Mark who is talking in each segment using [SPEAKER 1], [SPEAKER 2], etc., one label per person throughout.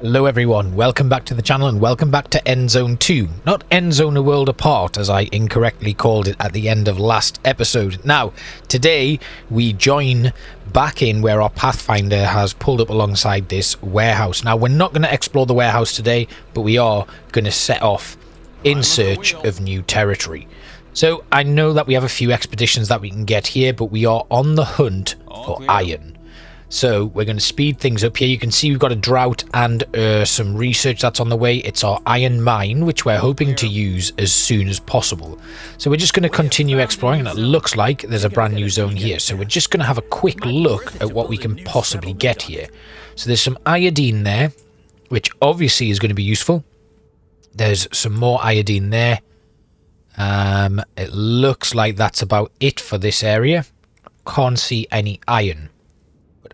[SPEAKER 1] Hello everyone, welcome back to the channel and welcome back to Endzone 2. Not Endzone A World Apart, as I incorrectly called it at the end of last episode. Now, today we join back in where our Pathfinder has pulled up alongside this warehouse. Now, we're not going to explore the warehouse today, but we are going to set off in search of new territory. So, I know that we have a few expeditions that we can get here, but we are on the hunt for iron. So we're going to speed things up here. You can see we've got a drought and some research that's on the way. It's our iron mine, which we're hoping to use as soon as possible. So we're just going to continue exploring, and it looks like there's a brand new zone here. So we're just going to have a quick look at what we can possibly get here. So there's some iodine there, which obviously is going to be useful. There's some more iodine there. It looks like that's about it for this area. Can't see any iron.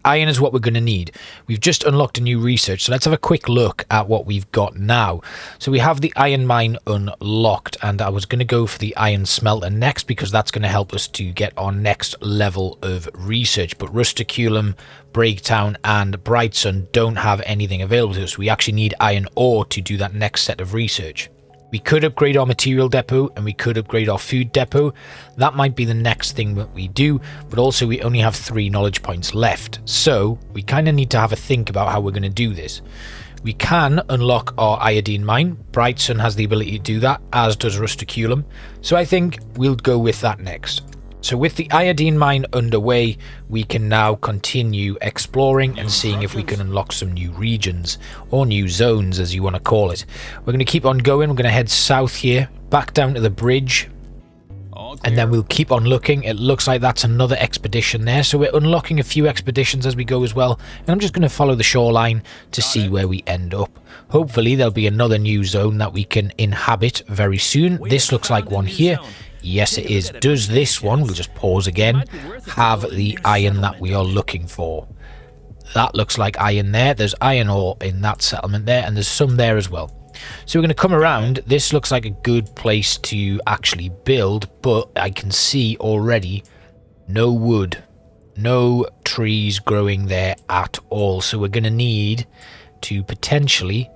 [SPEAKER 1] Iron is what we're going to need. We've just unlocked a new research, so let's have a quick look at what we've got now. So we have the iron mine unlocked, and I was going to go for the iron smelter next because that's going to help us to get our next level of research. But Rusticulum, Breaktown and Brightsun don't have anything available to us. We actually need iron ore to do that next set of research. We could upgrade our material depot and we could upgrade our food depot. That might be the next thing that we do, but also we only have 3 knowledge points left. So we kind of need to have a think about how we're going to do this. We can unlock our iodine mine. Brightsun has the ability to do that, as does Rusticulum. So I think we'll go with that next. So with the iodine mine underway, we can now continue exploring and seeing if we can unlock some new regions, or new zones as you want to call it. We're going to keep on going. We're going to head south here, back down to the bridge, and then we'll keep on looking. It looks like that's another expedition there, so we're unlocking a few expeditions as we go as well, and I'm just going to follow the shoreline to see where we end up. Hopefully there'll be another new zone that we can inhabit very soon. This looks like one here. Yes, it is. Does this one, we'll just pause again, have the iron that we are looking for? That looks like iron there. There's iron ore in that settlement there, and there's some there as well. So we're going to come around. This looks like a good place to actually build, but I can see already no wood, no trees growing there at all. So we're going to need to potentially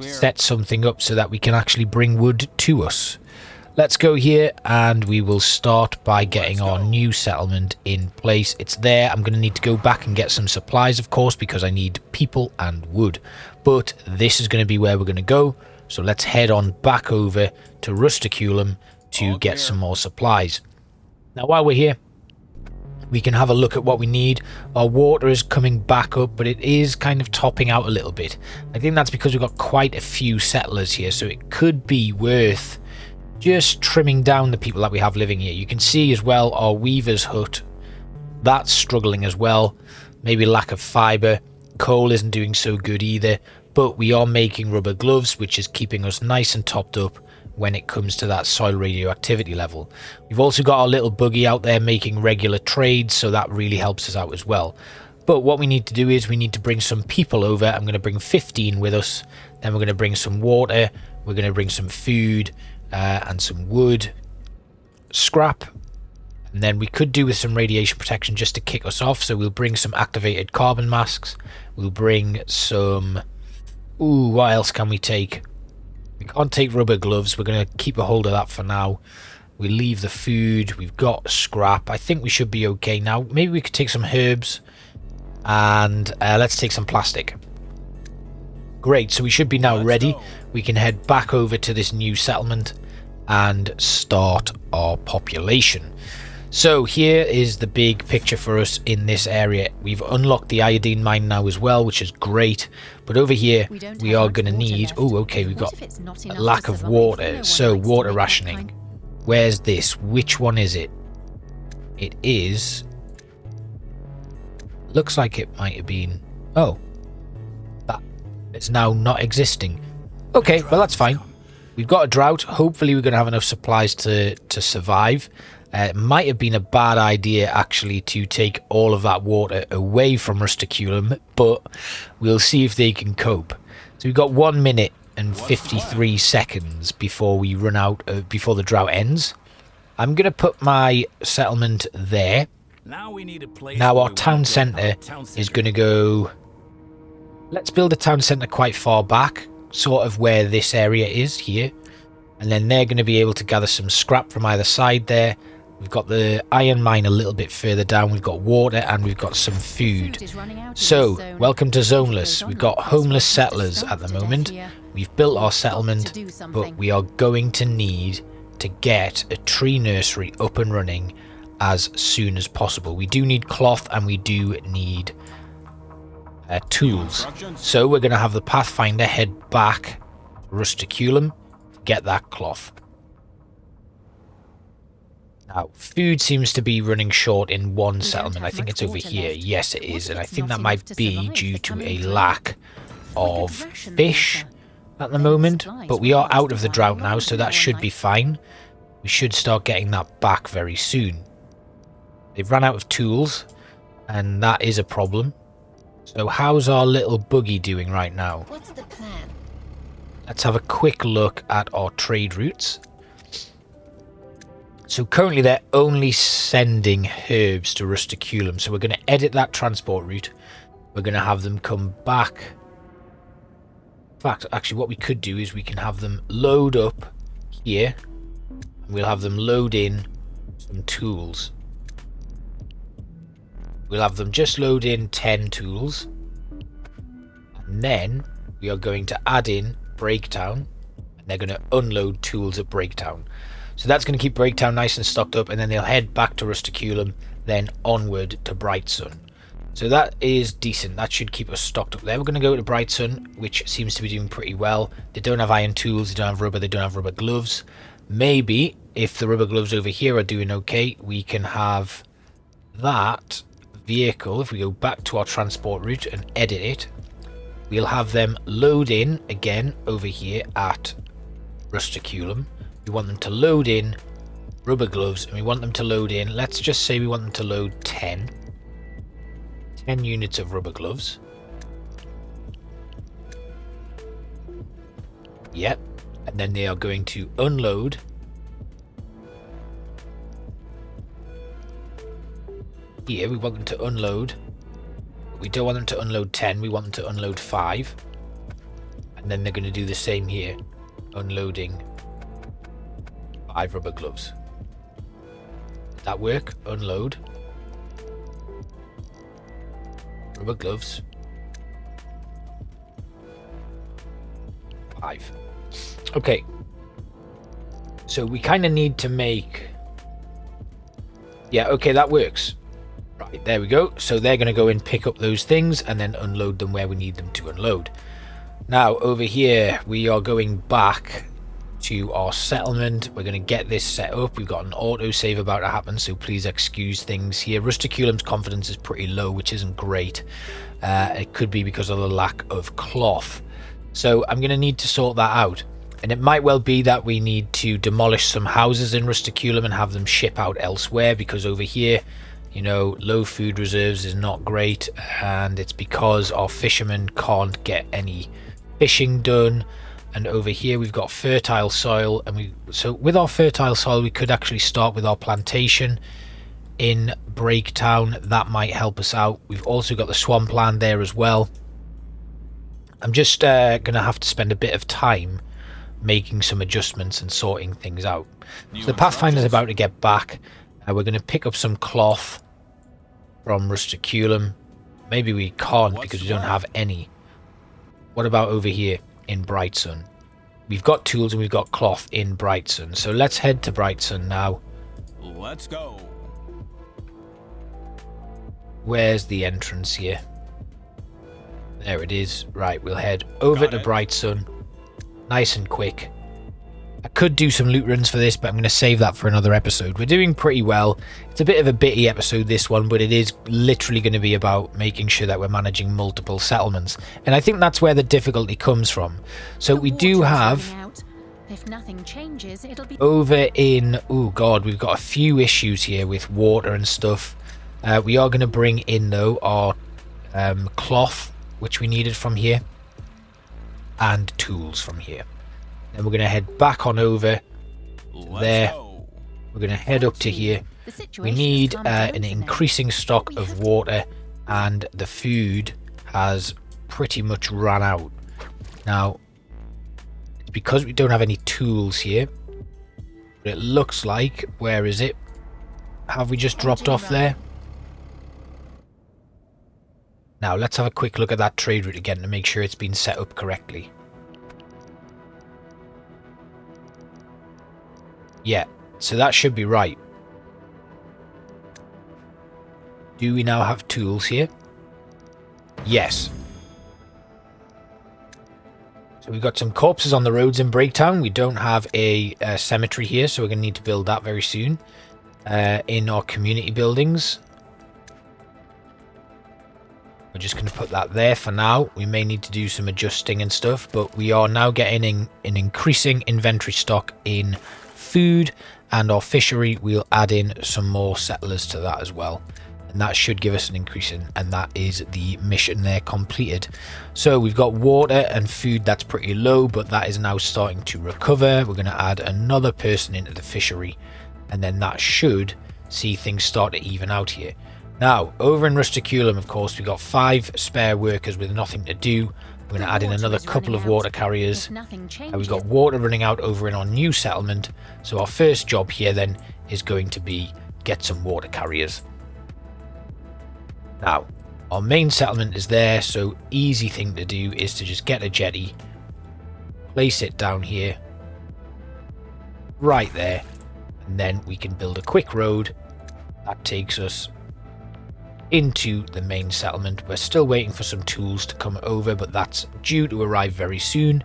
[SPEAKER 1] set something up so that we can actually bring wood to us. Let's go here, and we will start by getting our new settlement in place. It's there. I'm going to need to go back and get some supplies, of course, because I need people and wood. But this is going to be where we're going to go. So let's head on back over to Rusticulum to get some more supplies. Now, while we're here, we can have a look at what we need. Our water is coming back up, but it is kind of topping out a little bit. I think that's because we've got quite a few settlers here, so it could be worth just trimming down the people that we have living here. You can see as well our weaver's hut, that's struggling as well. Maybe lack of fibre. Coal isn't doing so good either, but we are making rubber gloves, which is keeping us nice and topped up when it comes to that soil radioactivity level. We've also got our little buggy out there making regular trades, so that really helps us out as well. But what we need to do is we need to bring some people over. I'm going to bring 15 with us. Then we're going to bring some water. We're going to bring some food, and some wood, scrap, and then we could do with some radiation protection just to kick us off. So we'll bring some activated carbon masks. We'll bring some... Ooh, what else can we take? We can't take rubber gloves. We're going to keep a hold of that for now. We leave the food. We've got scrap. I think we should be okay now. Maybe we could take some herbs, and let's take some plastic. Great, so we should be now ready. We can head back over to this new settlement and start our population. So here is the big picture for us in this area. We've unlocked the iodine mine now as well, which is great. But over here, we are going to need... Oh, okay, we've got a lack of water. So water rationing. Where's this? Which one is it? It is... Looks like it might have been... Oh. It's now not existing. Okay, well that's fine. We've got a drought. Hopefully we're going to have enough supplies to survive. It might have been a bad idea actually to take all of that water away from Rusticulum, but we'll see if they can cope. So we've got 1 minute and 53 seconds before we run out, before the drought ends. I'm going to put my settlement there. Now our town centre is going to go Let's build a town centre quite far back, sort of where this area is here. And then they're going to be able to gather some scrap from either side there. We've got the iron mine a little bit further down. We've got water and we've got some food. So, welcome to Zoneless. We've got homeless settlers at the moment. We've built our settlement, but we are going to need to get a tree nursery up and running as soon as possible. We do need cloth and we do need tools. So we're going to have the Pathfinder head back to Rusticulum to get that cloth. Now, food seems to be running short in one settlement. I think it's over here. Yes, it is. And I think that might be due to a lack of fish at the moment. But we are out of the drought now, so that should be fine. We should start getting that back very soon. They've run out of tools, and that is a problem. So how's our little buggy doing right now?
[SPEAKER 2] What's the plan?
[SPEAKER 1] Let's have a quick look at our trade routes. So currently they're only sending herbs to Rusticulum. So we're going to edit that transport route. We're going to have them come back. In fact, actually what we could do is we can have them load up here. And we'll have them load in some tools. We'll have them just load in 10 tools. And then we are going to add in Breakdown. And they're going to unload tools at Breakdown. So that's going to keep Breakdown nice and stocked up. And then they'll head back to Rusticulum. Then onward to Brightsun. So that is decent. That should keep us stocked up there. We're going to go to Brightsun, which seems to be doing pretty well. They don't have iron tools. They don't have rubber. They don't have rubber gloves. Maybe if the rubber gloves over here are doing okay, we can have that vehicle. If we go back to our transport route and edit it, we'll have them load in again over here at Rusticulum. We want them to load in rubber gloves, and we want them to load in, let's just say we want them to load 10 units of rubber gloves. Yep. And then they are going to unload here. We want them to unload. We don't want them to unload 10. We want them to unload 5. And then they're going to do the same here. Unloading 5 rubber gloves. Did that work? Unload. Rubber gloves. 5. Okay. So we kind of need to make... Yeah, okay, that works. Right, there we go. So they're going to go and pick up those things and then unload them where we need them to unload. Now, over here, we are going back to our settlement. We're going to get this set up. We've got an autosave about to happen, so please excuse things here. Rusticulum's confidence is pretty low, which isn't great. It could be because of the lack of cloth. So I'm going to need to sort that out. And it might well be that we need to demolish some houses in Rusticulum and have them ship out elsewhere, because over here, you know, low food reserves is not great, and it's because our fishermen can't get any fishing done. And over here we've got fertile soil, and so with our fertile soil we could actually start with our plantation in Breaktown. That might help us out. We've also got the swampland there as well. I'm just gonna have to spend a bit of time making some adjustments and sorting things out. So the Pathfinder's about to get back. We're going to pick up some cloth from Rusticulum. Maybe we can't because we don't have any. What about over here in Brightsun? We've got tools and we've got cloth in Brightsun. So let's head to Brightsun now.
[SPEAKER 3] Let's go.
[SPEAKER 1] Where's the entrance here? There it is. Right, we'll head over to Brightsun. Nice and quick. I could do some loot runs for this, but I'm going to save that for another episode. We're doing pretty well. It's a bit of a bitty episode, this one, but it is literally going to be about making sure that we're managing multiple settlements. And I think that's where the difficulty comes from. So we do have...
[SPEAKER 2] If nothing changes, it'll be
[SPEAKER 1] over in... Oh, God, we've got a few issues here with water and stuff. We are going to bring in, though, our cloth, which we needed from here, and tools from here. Then we're going to head back on over there. We're going to head up to here. We need an increasing stock of water, and the food has pretty much ran out. Now, it's because we don't have any tools here. But it looks like, where is it? Have we just dropped off there? Now, let's have a quick look at that trade route again to make sure it's been set up correctly. Yeah, so that should be right. Do we now have tools here? Yes. So we've got some corpses on the roads in Breaktown. We don't have a cemetery here, so we're going to need to build that very soon. In our community buildings. We're just going to put that there for now. We may need to do some adjusting and stuff, but we are now getting an increasing inventory stock in food, and our fishery, we'll add in some more settlers to that as well. And that should give us an increase in, and that is the mission there completed. So we've got water and food that's pretty low, but that is now starting to recover. We're going to add another person into the fishery, and then that should see things start to even out here. Now, over in Rusticulum, of course, we've got 5 spare workers with nothing to do. We're going to add in another couple of water carriers. And we've got water running out over in our new settlement. So our first job here then is going to be get some water carriers. Now, our main settlement is there, so easy thing to do is to just get a jetty, place it down here, right there, and then we can build a quick road that takes us into the main settlement. We're still waiting for some tools to come over, but that's due to arrive very soon.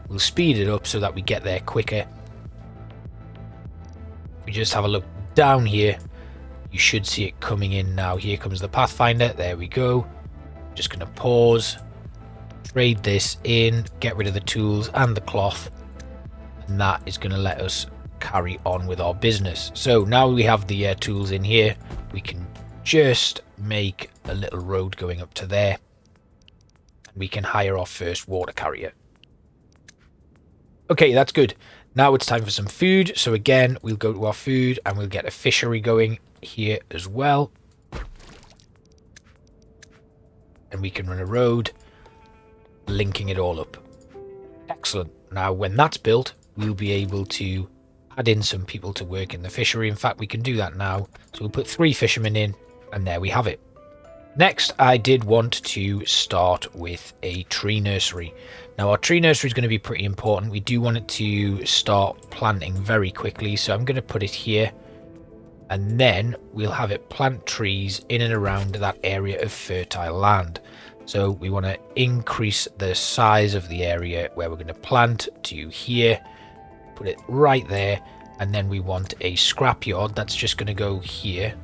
[SPEAKER 1] We'll speed it up so that we get there quicker. We just have a look down here. You should see it coming in now. Here comes the Pathfinder. There we go. Just going to pause, trade this in, get rid of the tools and the cloth, and that is going to let us carry on with our business. So now we have the tools in here, we can just make a little road going up to there, and we can hire our first water carrier. Okay, that's good. Now it's time for some food. So again, we'll go to our food and we'll get a fishery going here as well, and we can run a road linking it all up. Excellent. Now when that's built, we'll be able to add in some people to work in the fishery. In fact, we can do that now. So we'll put 3 fishermen in, and there we have it. Next, I did want to start with a tree nursery. Now, our tree nursery is going to be pretty important. We do want it to start planting very quickly, so I'm going to put it here, and then we'll have it plant trees in and around that area of fertile land. So we want to increase the size of the area where we're going to plant to here, put it right there, and then we want a scrapyard that's just going to go here.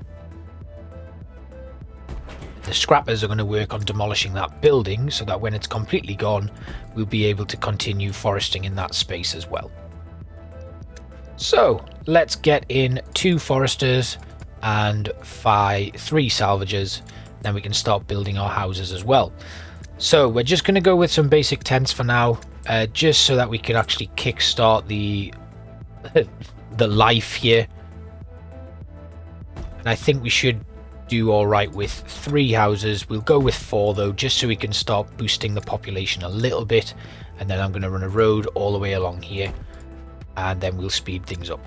[SPEAKER 1] The scrappers are going to work on demolishing that building so that when it's completely gone, we'll be able to continue foresting in that space as well. So let's get in 2 foresters and 3 salvagers. Then we can start building our houses as well. So we're just going to go with some basic tents for now, just so that we can actually kickstart the life here. And I think we should do all right with 3 houses. We'll go with 4 though, just so we can start boosting the population a little bit. And then I'm going to run a road all the way along here, and then we'll speed things up.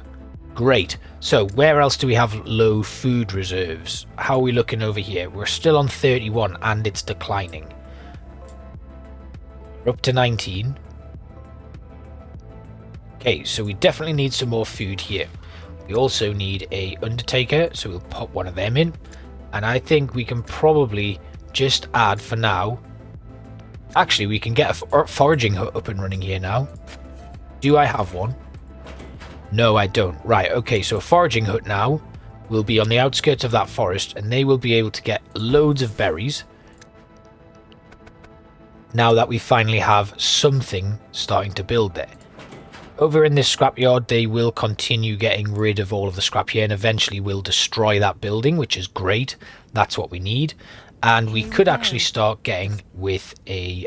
[SPEAKER 1] Great. So where else do we have low food reserves? How are we looking over here? We're still on 31 and it's declining. We're up to 19. Okay, so we definitely need some more food here. We also need a undertaker, so we'll pop one of them in. And I think we can probably just add for now. Actually, we can get a foraging hut up and running here now. Do I have one? No, I don't. Right, okay, so a foraging hut now will be on the outskirts of that forest, and they will be able to get loads of berries. Now that we finally have something starting to build there. Over in this scrapyard, they will continue getting rid of all of the scrap here, and eventually will destroy that building, which is great. That's what we need. And we could actually start getting with a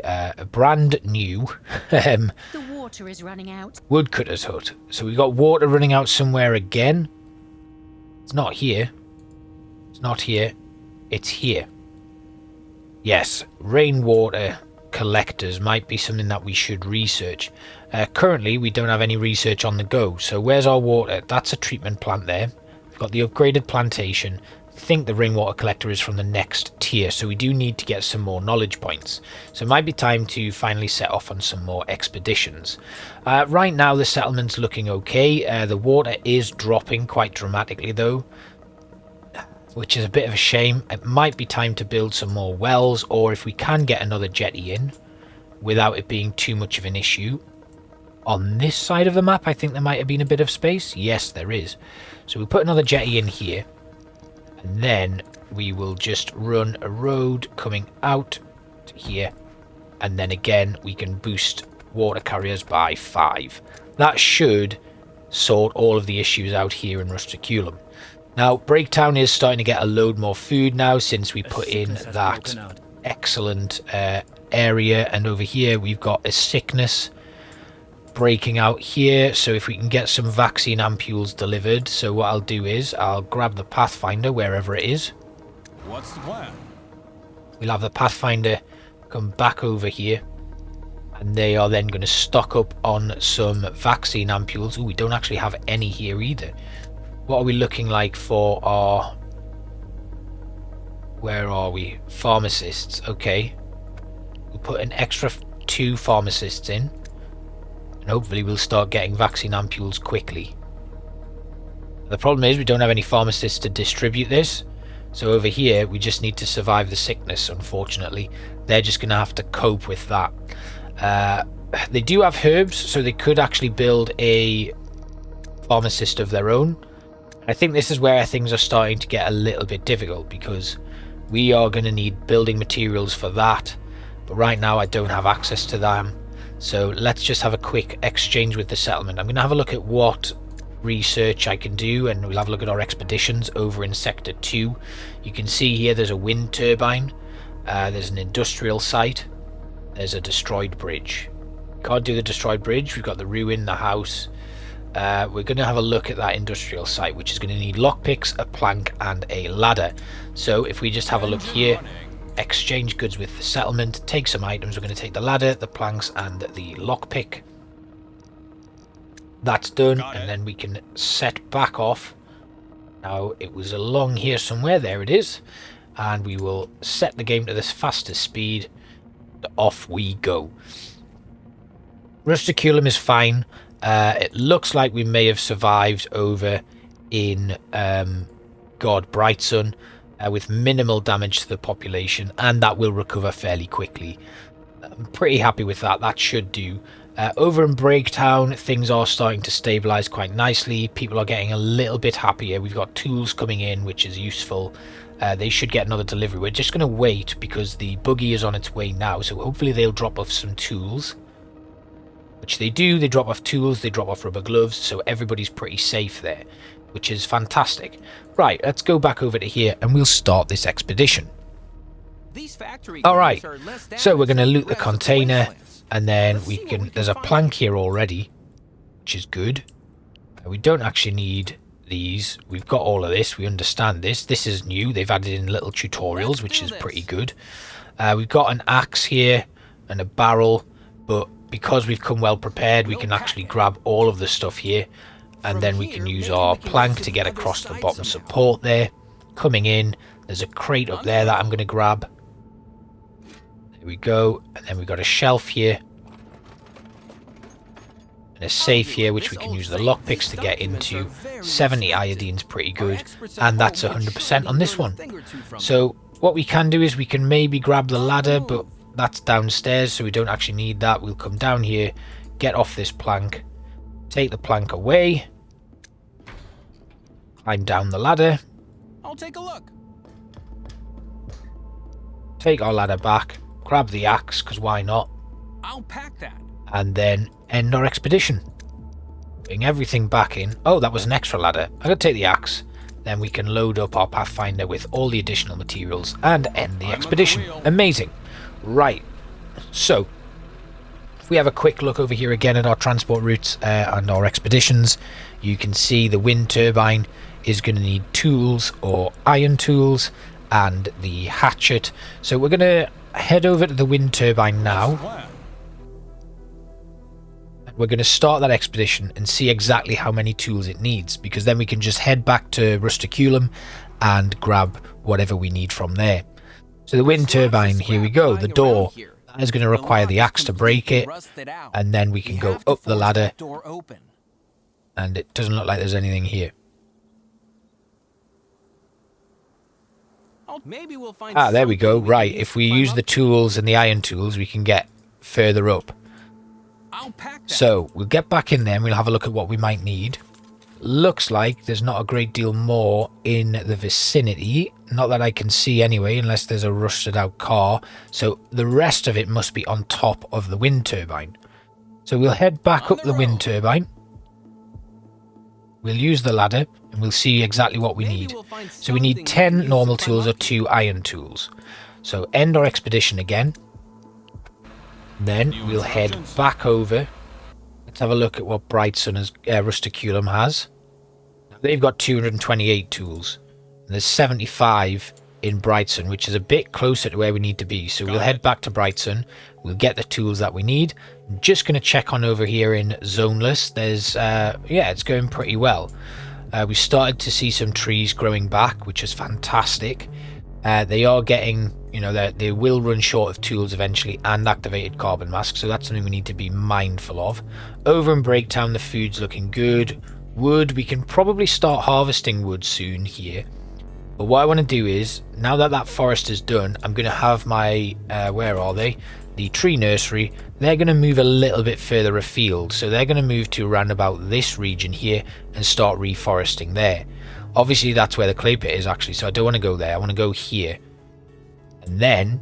[SPEAKER 1] brand new
[SPEAKER 2] The water is running out.
[SPEAKER 1] woodcutter's hut. So we've got water running out somewhere again. It's not here. It's not here. It's here. Yes, rainwater collectors might be something that we should research. Currently, we don't have any research on the go. So where's our water? That's a treatment plant there. We've got the upgraded plantation. I think the rainwater collector is from the next tier, so we do need to get some more knowledge points. So it might be time to finally set off on some more expeditions. Right now, the settlement's looking okay. The water is dropping quite dramatically, though, which is a bit of a shame. It might be time to build some more wells, or if we can get another jetty in without it being too much of an issue. On this side of the map, I think there might have been a bit of space. Yes, there is. So we put another jetty in here, and then we will just run a road coming out to here, and then again we can boost water carriers by 5. That should sort all of the issues out here in Rusticulum. Now, Breaktown is starting to get a load more food now since we put in that excellent area, and over here we've got a sickness breaking out here. So if we can get some vaccine ampules delivered, so what I'll do is I'll grab the Pathfinder wherever it is.
[SPEAKER 3] What's the plan?
[SPEAKER 1] We'll have the Pathfinder come back over here, and they are then going to stock up on some vaccine ampules. Oh, we don't actually have any here either. What are we looking like for our... Where are we? Pharmacists. Okay. We'll put an extra 2 pharmacists in, and hopefully we'll start getting vaccine ampules quickly. The problem is we don't have any pharmacists to distribute this. So over here we just need to survive the sickness, unfortunately. They're just going to have to cope with that. They do have herbs, so they could actually build a pharmacist of their own. I think this is where things are starting to get a little bit difficult, because we are going to need building materials for that. But right now I don't have access to them. So let's just have a quick exchange with the settlement. I'm going to have a look at what research I can do, and we'll have a look at our expeditions over in Sector 2. You can see here there's a wind turbine, there's an industrial site, there's a destroyed bridge. Can't do the destroyed bridge, we've got the ruin, the house. We're going to have a look at that industrial site, which is going to need lockpicks, a plank and a ladder. So if we just have a look here, exchange goods with the settlement, take some items. We're going to take the ladder, the planks and the lockpick. That's done, and then we can set back off. Now it was along here somewhere, there it is, and we will set the game to this fastest speed. Off we go. Rusticulum is fine. It looks like we may have survived over in God Brightsun with minimal damage to the population, and that will recover fairly quickly. I'm pretty happy with that. That should do. Over in Breaktown, things are starting to stabilize quite nicely. People are getting a little bit happier. We've got tools coming in, which is useful. They should get another delivery. We're just going to wait because the buggy is on its way now, so hopefully they'll drop off some tools. Which they do. They drop off tools, they drop off rubber gloves, so everybody's pretty safe there, which is fantastic. Right, let's go back over to here and we'll start this expedition. Alright, so we're going to loot the container, and then we can... There's a plank here already, which is good. We don't actually need these. We've got all of this, we understand this. This is new, they've added in little tutorials, which is pretty good. We've got an axe here and a barrel, but because we've come well prepared, we can actually grab all of the stuff here, and then we can use our plank to get across the bottom support there. Coming in, there's a crate up there that I'm going to grab. There we go, and then we've got a shelf here, and a safe here, which we can use the lockpicks to get into. 70 iodine's pretty good, and that's 100% on this one. So what we can do is we can maybe grab the ladder, but that's downstairs, so we don't actually need that. We'll come down here, get off this plank, take the plank away, climb down the ladder.
[SPEAKER 3] I'll take a look.
[SPEAKER 1] Take our ladder back, grab the axe, because why not?
[SPEAKER 3] I'll pack that.
[SPEAKER 1] And then end our expedition. Putting everything back in. Oh, that was an extra ladder. I'm going to take the axe. Then we can load up our Pathfinder with all the additional materials and end the expedition. Amazing. Right, so if we have a quick look over here again at our transport routes and our expeditions, you can see the wind turbine is going to need tools or iron tools, and the hatchet. So we're going to head over to the wind turbine now.
[SPEAKER 3] Plan.
[SPEAKER 1] We're going to start that expedition and see exactly how many tools it needs, because then we can just head back to Rusticulum and grab whatever we need from there. So the wind turbine, here we go, the door. That is going to require the axe to break it, and then we can go up the ladder, and it doesn't look like there's anything here.
[SPEAKER 3] Maybe we'll find
[SPEAKER 1] There we go.
[SPEAKER 3] something
[SPEAKER 1] Right,
[SPEAKER 3] can use
[SPEAKER 1] if
[SPEAKER 3] to
[SPEAKER 1] we
[SPEAKER 3] climb
[SPEAKER 1] use
[SPEAKER 3] up
[SPEAKER 1] the
[SPEAKER 3] to.
[SPEAKER 1] tools and the iron tools, we can get further up.
[SPEAKER 3] I'll pack that.
[SPEAKER 1] So we'll get back in there and we'll have a look at what we might need. Looks like there's not a great deal more in the vicinity. Not that I can see anyway, unless there's a rusted out car. So the rest of it must be on top of the wind turbine. So we'll head back up the wind turbine. We'll use the ladder and we'll see exactly what we
[SPEAKER 3] Maybe
[SPEAKER 1] need.
[SPEAKER 3] we'll find
[SPEAKER 1] So we need
[SPEAKER 3] something
[SPEAKER 1] 10
[SPEAKER 3] can use
[SPEAKER 1] normal
[SPEAKER 3] to climb
[SPEAKER 1] tools or
[SPEAKER 3] up to.
[SPEAKER 1] 2 iron tools. So end our expedition again. Then
[SPEAKER 3] New
[SPEAKER 1] we'll head
[SPEAKER 3] instructions?
[SPEAKER 1] back over. Let's have a look at what Brightson has, Rusticulum has. Now, they've got 228 tools. And there's 75 in Brightson, which is a bit closer to where we need to be. So we'll head back to Brightson. We'll get the tools that we need. I'm just going to check on over here in Zoneless. There's, yeah, it's going pretty well. We started to see some trees growing back, which is fantastic. They are getting, you know, they will run short of tools eventually and activated carbon masks, so that's something we need to be mindful of. Over in Breaktown, the food's looking good. Wood, we can probably start harvesting wood soon here. But what I want to do is, now that that forest is done, I'm going to have my, where are they? The tree nursery. They're going to move a little bit further afield, so they're going to move to around about this region here and start reforesting there. Obviously that's where the clay pit is actually, so I don't want to go there. I want to go here. And then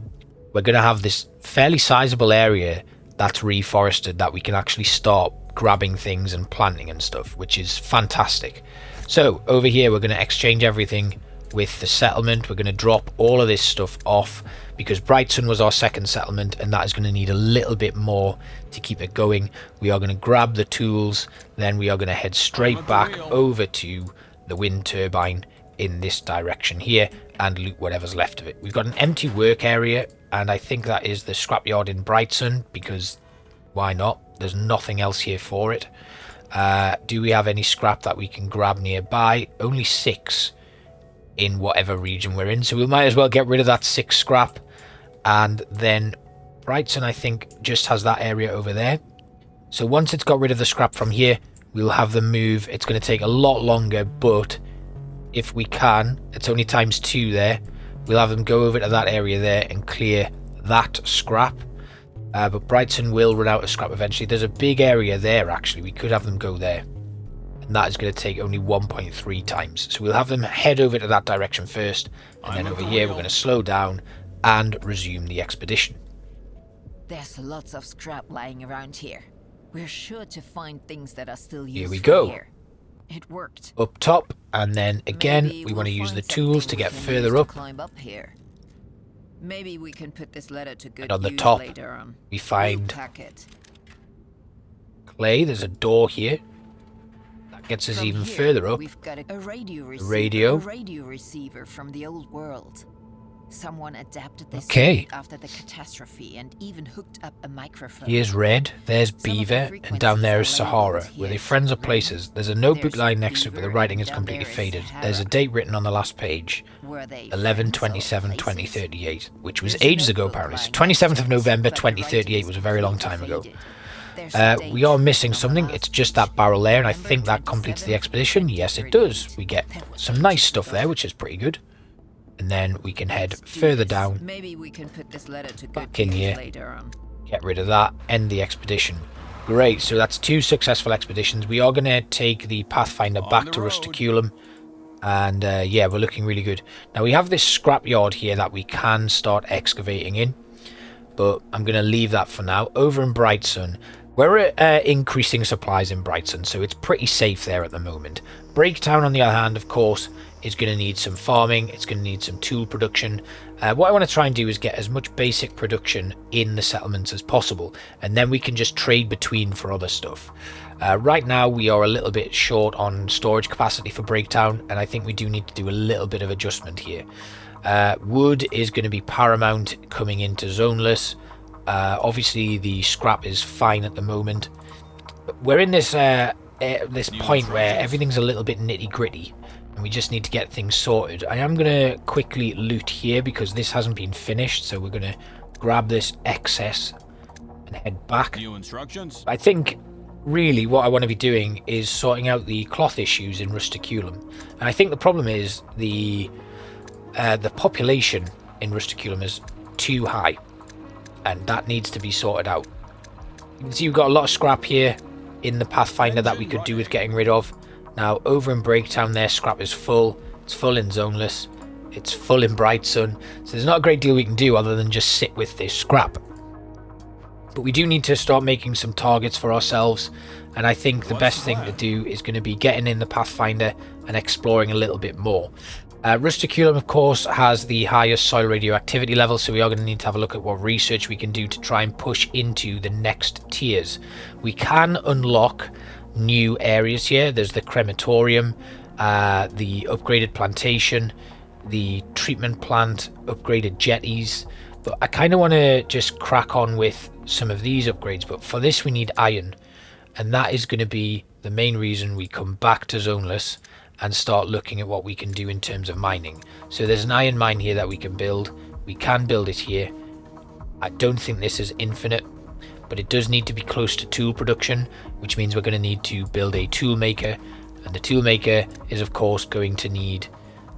[SPEAKER 1] we're going to have this fairly sizable area that's reforested that we can actually start grabbing things and planting and stuff, which is fantastic. So over here we're going to exchange everything with the settlement. We're going to drop all of this stuff off because Brightson was our second settlement and that is going to need a little bit more to keep it going. We are going to grab the tools, then we are going to head straight back over to the wind turbine in this direction here and loot whatever's left of it. We've got an empty work area and I think that is the scrapyard in Brightson because why not? There's nothing else here for it. Do we have any scrap that we can grab nearby? Only 6 in whatever region we're in, so we might as well get rid of that 6 scrap. And then Brightson I think just has that area over there, so once it's got rid of the scrap from here we'll have them move. It's going to take a lot longer, but if we can, it's only ×2 there. We'll have them go over to that area there and clear that scrap. But Brightson will run out of scrap eventually. There's a big area there actually. We could have them go there. And that is going to take only 1.3 times. So we'll have them head over to that direction first. And then over here we're going to slow down and resume the expedition.
[SPEAKER 4] There's lots of scrap lying around here. We're sure to find things that are still useful
[SPEAKER 1] Here we go.
[SPEAKER 4] here. It worked.
[SPEAKER 1] Up top, and then again
[SPEAKER 4] Maybe
[SPEAKER 1] we want to
[SPEAKER 4] we'll
[SPEAKER 1] use the
[SPEAKER 4] find
[SPEAKER 1] tools to
[SPEAKER 4] something
[SPEAKER 1] get
[SPEAKER 4] we can
[SPEAKER 1] further
[SPEAKER 4] use to
[SPEAKER 1] up.
[SPEAKER 4] climb up here. Maybe we can put this letter to good
[SPEAKER 1] And on the
[SPEAKER 4] use
[SPEAKER 1] top,
[SPEAKER 4] later on.
[SPEAKER 1] we
[SPEAKER 4] We'll
[SPEAKER 1] find
[SPEAKER 4] pack it.
[SPEAKER 1] clay. There's a door here. That gets us
[SPEAKER 4] From
[SPEAKER 1] even
[SPEAKER 4] here,
[SPEAKER 1] further up.
[SPEAKER 4] We've got a radio receiver.
[SPEAKER 1] radio.
[SPEAKER 4] A radio receiver from the old world. Someone adapted this
[SPEAKER 1] Okay.
[SPEAKER 4] unit after the catastrophe and even hooked up a microphone.
[SPEAKER 1] Here's Red, there's
[SPEAKER 4] Some of the
[SPEAKER 1] Beaver, and down there is
[SPEAKER 4] frequencies are
[SPEAKER 1] Sahara.
[SPEAKER 4] labeled
[SPEAKER 1] Were they
[SPEAKER 4] here.
[SPEAKER 1] friends or places? There's a notebook
[SPEAKER 4] There's
[SPEAKER 1] lying next to it, but the
[SPEAKER 4] Beaver,
[SPEAKER 1] writing
[SPEAKER 4] and
[SPEAKER 1] is
[SPEAKER 4] down
[SPEAKER 1] completely
[SPEAKER 4] there is
[SPEAKER 1] faded.
[SPEAKER 4] Sahara.
[SPEAKER 1] There's a date written on the last page.
[SPEAKER 4] Were they
[SPEAKER 1] 11/27/2038, which was
[SPEAKER 4] There's a
[SPEAKER 1] ages ago
[SPEAKER 4] notebook
[SPEAKER 1] apparently. So
[SPEAKER 4] lying
[SPEAKER 1] 27th
[SPEAKER 4] next
[SPEAKER 1] of
[SPEAKER 4] to it,
[SPEAKER 1] November
[SPEAKER 4] but the
[SPEAKER 1] 2038
[SPEAKER 4] writing
[SPEAKER 1] was a
[SPEAKER 4] is
[SPEAKER 1] very long
[SPEAKER 4] completely
[SPEAKER 1] time ago.
[SPEAKER 4] faded. There's a
[SPEAKER 1] We
[SPEAKER 4] date
[SPEAKER 1] are missing
[SPEAKER 4] on the
[SPEAKER 1] something.
[SPEAKER 4] last
[SPEAKER 1] It's just that barrel there, and I think that
[SPEAKER 4] November
[SPEAKER 1] completes the
[SPEAKER 4] 27th,
[SPEAKER 1] expedition. Yes, it does.
[SPEAKER 4] 2038.
[SPEAKER 1] We get
[SPEAKER 4] That was
[SPEAKER 1] some nice
[SPEAKER 4] ages
[SPEAKER 1] stuff
[SPEAKER 4] ago.
[SPEAKER 1] there, which is pretty good. And then we can head
[SPEAKER 4] Let's do
[SPEAKER 1] further
[SPEAKER 4] this.
[SPEAKER 1] down,
[SPEAKER 4] Maybe we can put this letter to good
[SPEAKER 1] back in
[SPEAKER 4] use
[SPEAKER 1] here.
[SPEAKER 4] later on.
[SPEAKER 1] Get rid of that, end the expedition. Great, so that's 2 successful expeditions. We are going to take the Pathfinder
[SPEAKER 3] On
[SPEAKER 1] back
[SPEAKER 3] the
[SPEAKER 1] to
[SPEAKER 3] road.
[SPEAKER 1] Rusticulum. And yeah, we're looking really good. Now we have this scrapyard here that we can start excavating in. But I'm going to leave that for now. Over in Brightson, we're increasing supplies in Brightson, so it's pretty safe there at the moment. Breaktown, on the other hand, of course, is going to need some farming. It's going to need some tool production. What I want to try and do is get as much basic production in the settlements as possible, and then we can just trade between for other stuff. Right now we are a little bit short on storage capacity for Breaktown, and I think we do need to do a little bit of adjustment here. Wood is going to be paramount coming into zoneless. Obviously the scrap is fine at the moment. But we're in this this point where everything's a little bit nitty gritty and we just need to get things sorted. I am going to quickly loot here because this hasn't been finished, so we're going to grab this excess and head back.
[SPEAKER 3] New instructions?
[SPEAKER 1] I think really what I want to be doing is sorting out the cloth issues in Rusticulum. And I think the problem is the population in Rusticulum is too high, and that needs to be sorted out. You can see we've got a lot of scrap here in the Pathfinder that we could do with getting rid of. Now over in Breaktown there, scrap is full. It's full in Zoneless. It's full in Bright Sun. So there's not a great deal we can do other than just sit with this scrap. But we do need to start making some targets for ourselves, and I think the best thing to do is going to be getting in the Pathfinder and exploring a little bit more. Rusticulum, of course, has the highest soil radioactivity level, so we are going to need to have a look at what research we can do to try and push into the next tiers. We can unlock new areas here. There's the crematorium, the upgraded plantation, the treatment plant, upgraded jetties, but I kind of want to just crack on with some of these upgrades. But for this we need iron, and that is going to be the main reason we come back to Zoneless and start looking at what we can do in terms of mining. So there's an iron mine here that we can build. We can build it here. I don't think this is infinite, but it does need to be close to tool production, which means we're going to need to build a tool maker, and the tool maker is of course going to need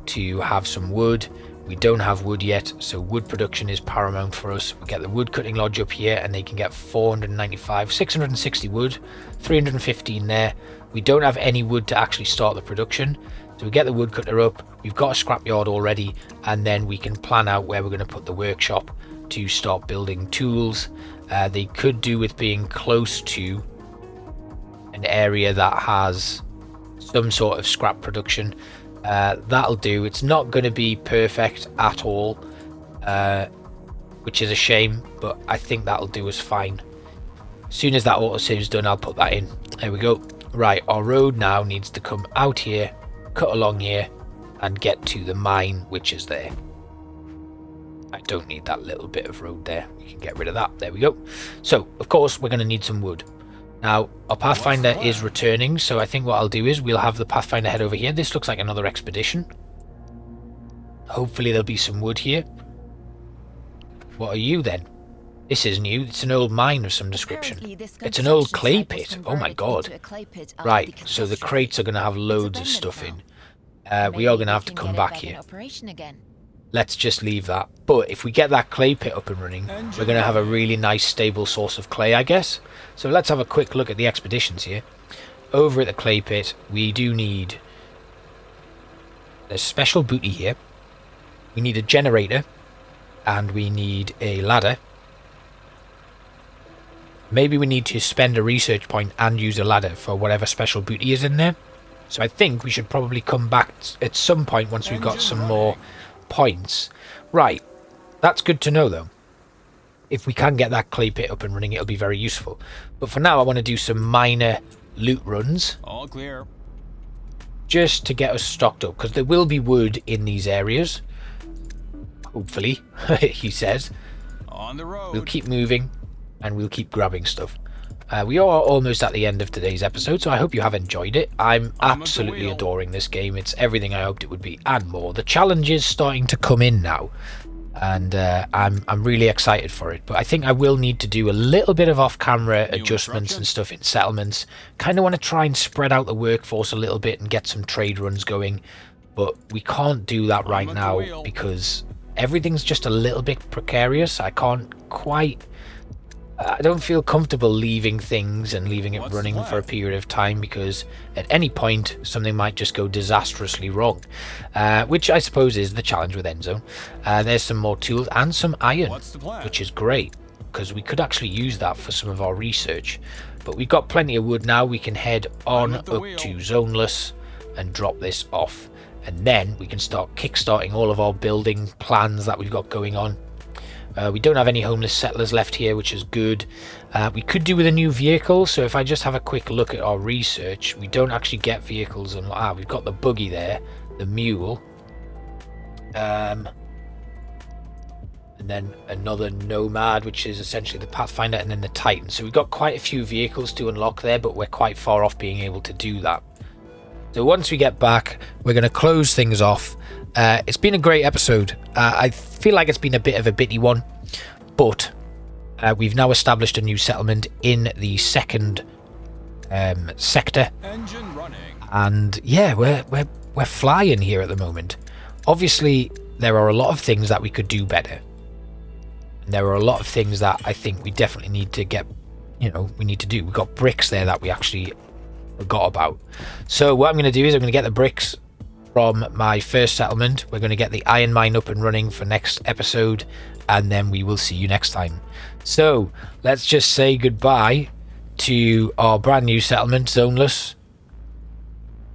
[SPEAKER 1] to have some wood. We don't have wood yet, so wood production is paramount for us. We get the wood cutting lodge up here and they can get 495, 660 wood, 315 there. We don't have any wood to actually start the production, so we get the wood cutter up. We've got a scrapyard already, and then we can plan out where we're going to put the workshop to start building tools. They could do with being close to an area that has some sort of scrap production. That'll do. It's not going to be perfect at all, which is a shame, but I think that'll do us fine. As soon as that autosave is done, I'll put that in. There we go. Right, our road now needs to come out here, cut along here, and get to the mine, which is there. I don't need that little bit of road there. We can get rid of that. There we go. So, of course, we're going to need some wood. Now, our Pathfinder is returning, so I think what I'll do is we'll have the Pathfinder head over here. This looks like another expedition. Hopefully there'll be some wood here. What are you then? This is new. It's an old mine of some description. It's an old clay pit. Oh my god. Right, so the crates are going to have loads of stuff in. We are going to have to come back here. Let's just leave that. But if we get that clay pit up and running, we're going to have a really nice stable source of clay, I guess. So let's have a quick look at the expeditions here. Over at the clay pit, we do need... There's special booty here. We need a generator. And we need a ladder. Maybe we need to spend a research point and use a ladder for whatever special booty is in there. So I think we should probably come back at some point once we've got some more points. Right, that's good to know though. If we can get that clay pit up and running, it'll be very useful. But for now, I want to do some minor loot runs.
[SPEAKER 3] All clear.
[SPEAKER 1] Just to get us stocked up, because there will be wood in these areas. Hopefully, he says.
[SPEAKER 3] On the road.
[SPEAKER 1] We'll keep moving. And we'll keep grabbing stuff. We are almost at the end of today's episode, so I hope you have enjoyed it. I'm absolutely adoring this game. It's everything I hoped it would be and more. The challenge is starting to come in now, and I'm really excited for it. But I think I will need to do a little bit of off-camera adjustments and stuff in settlements. Kind of want to try and spread out the workforce a little bit and get some trade runs going, but we can't do that right now because everything's just a little bit precarious. I can't quite... I don't feel comfortable leaving things and leaving it running for a period of time, because at any point something might just go disastrously wrong, which I suppose is the challenge with Endzone. There's some more tools and some iron, which is great because we could actually use that for some of our research. But we've got plenty of wood now. We can head on up to Zoneless and drop this off, and then we can start kickstarting all of our building plans that we've got going on. We don't have any homeless settlers left here, which is good. We could do with a new vehicle, so if I just have a quick look at our research, we don't actually get vehicles. And we've got the buggy there, the mule. and then another Nomad, which is essentially the Pathfinder, and then the Titan. So we've got quite a few vehicles to unlock there, but we're quite far off being able to do that. So once we get back, we're going to close things off. It's been a great episode. I feel like it's been a bit of a bitty one, but we've now established a new settlement in the second sector.
[SPEAKER 3] Engine running.
[SPEAKER 1] And yeah, we're flying here at the moment. Obviously, there are a lot of things that we could do better. And there are a lot of things that I think we definitely need to get, we need to do. We've got bricks there that we actually forgot about. So what I'm going to do is I'm going to get the bricks from my first settlement. We're going to get the iron mine up and running for next episode, and then we will see you next time. So let's just say goodbye to our brand new settlement, Zoneless,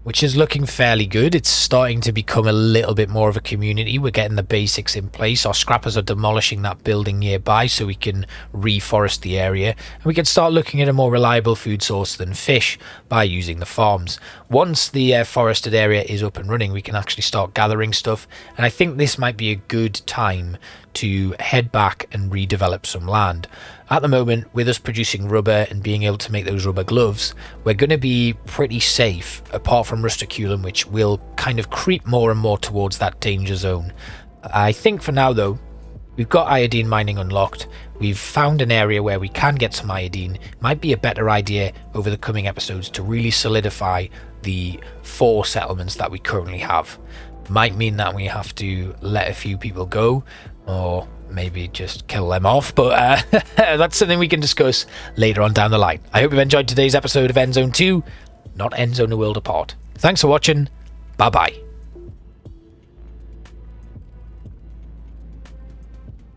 [SPEAKER 1] which is looking fairly good. It's starting to become a little bit more of a community. We're getting the basics in place. Our scrappers are demolishing that building nearby so we can reforest the area, and we can start looking at a more reliable food source than fish by using the farms. Once the forested area is up and running, we can actually start gathering stuff, and I think this might be a good time to head back and redevelop some land. At the moment, with us producing rubber and being able to make those rubber gloves, we're going to be pretty safe, apart from rusticulum, which will kind of creep more and more towards that danger zone. I think for now, though, we've got iodine mining unlocked. We've found an area where we can get some iodine. Might be a better idea over the coming episodes to really solidify the 4 settlements that we currently have. Might mean that we have to let a few people go, or maybe just kill them off, but that's something we can discuss later on down the line. I hope you've enjoyed today's episode of Endzone 2, not Endzone a World Apart. Thanks for watching. Bye bye.